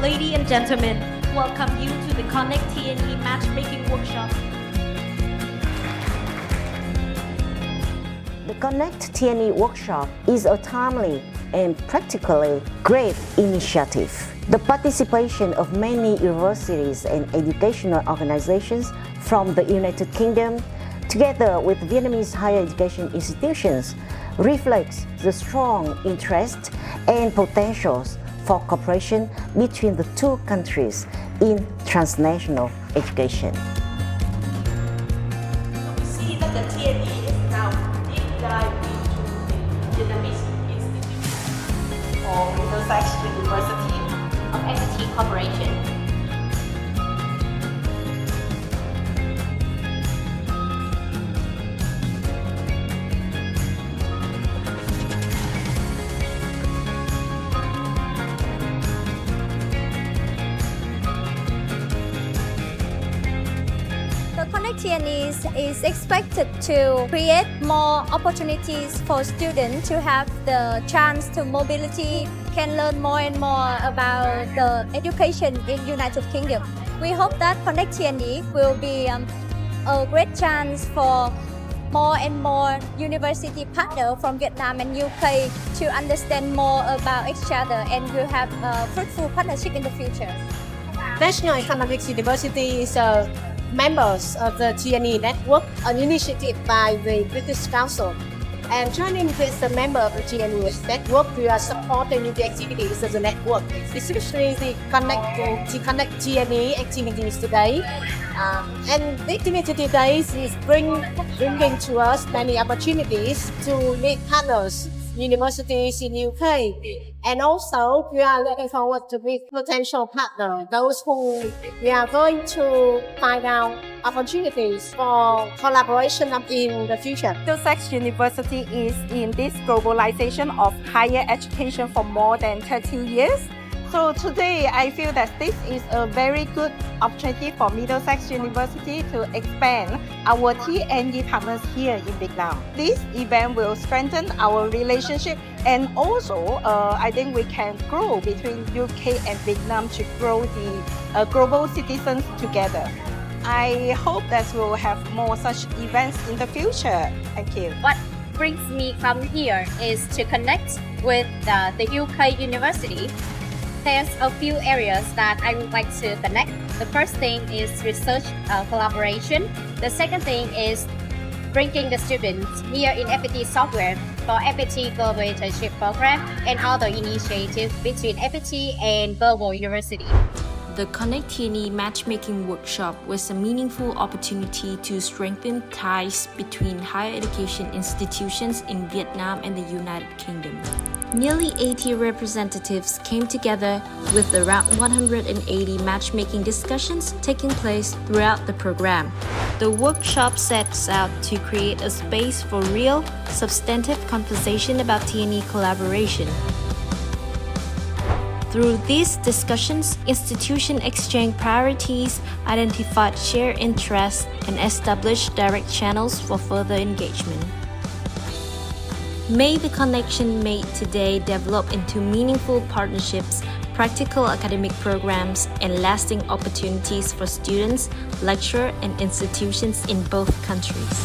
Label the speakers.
Speaker 1: ladies and gentlemen, welcome you to the ConnectTNE-Matchmaking Workshop.
Speaker 2: The ConnectTNE Workshop is a timely and practically great initiative. The participation of many universities and educational organizations from the United Kingdom, together with Vietnamese higher education institutions, reflects the strong interest and potentials for cooperation between the two countries in transnational education.
Speaker 3: We see that the TNE is now deep dive into the Vietnamese Institute or Middlesex University
Speaker 1: Of entity cooperation.
Speaker 4: The ConnectTNE is expected to create more opportunities for students to have the chance to mobility, can learn more and more about the education in United Kingdom. We hope that ConnectTNE will be a great chance for more and more university partners from Vietnam and UK to understand more about each other, and will have a fruitful partnership in the future.
Speaker 3: National Economics University is members of the TNE Network, an initiative by the British Council. And joining with the member of the TNE Network, we are supporting the activities of the network, especially the ConnectTNE activities today. And the activity today is bringing to us many opportunities to meet partners, universities in UK. And also, we are looking forward to meet potential partners, those who we are going to find out opportunities for collaboration in the future.
Speaker 5: Middlesex University is in this globalization of higher education for more than 30 years. So today, I feel that this is a very good opportunity for Middlesex University to expand our TNE partners here in Vietnam. This event will strengthen our relationship, and also I think we can grow between UK and Vietnam to grow the global citizens together. I hope that we'll have more such events in the future. Thank you.
Speaker 1: What brings me come here is to connect with the UK university. There's a few areas that I would like to connect. The first thing is research collaboration. The second thing is bringing the students here in FPT software for FPT Global Internship Program and other initiatives between FPT and Global University.
Speaker 6: The ConnectTNE-Matchmaking Workshop was a meaningful opportunity to strengthen ties between higher education institutions in Vietnam and the United Kingdom. Nearly 80 representatives came together with around 180 matchmaking discussions taking place throughout the program. The workshop sets out to create a space for real, substantive conversation about TNE collaboration. Through these discussions, institutions exchanged priorities, identified shared interests, and established direct channels for further engagement. May the connection made today develop into meaningful partnerships, practical academic programs, and lasting opportunities for students, lecturers, and institutions in both countries.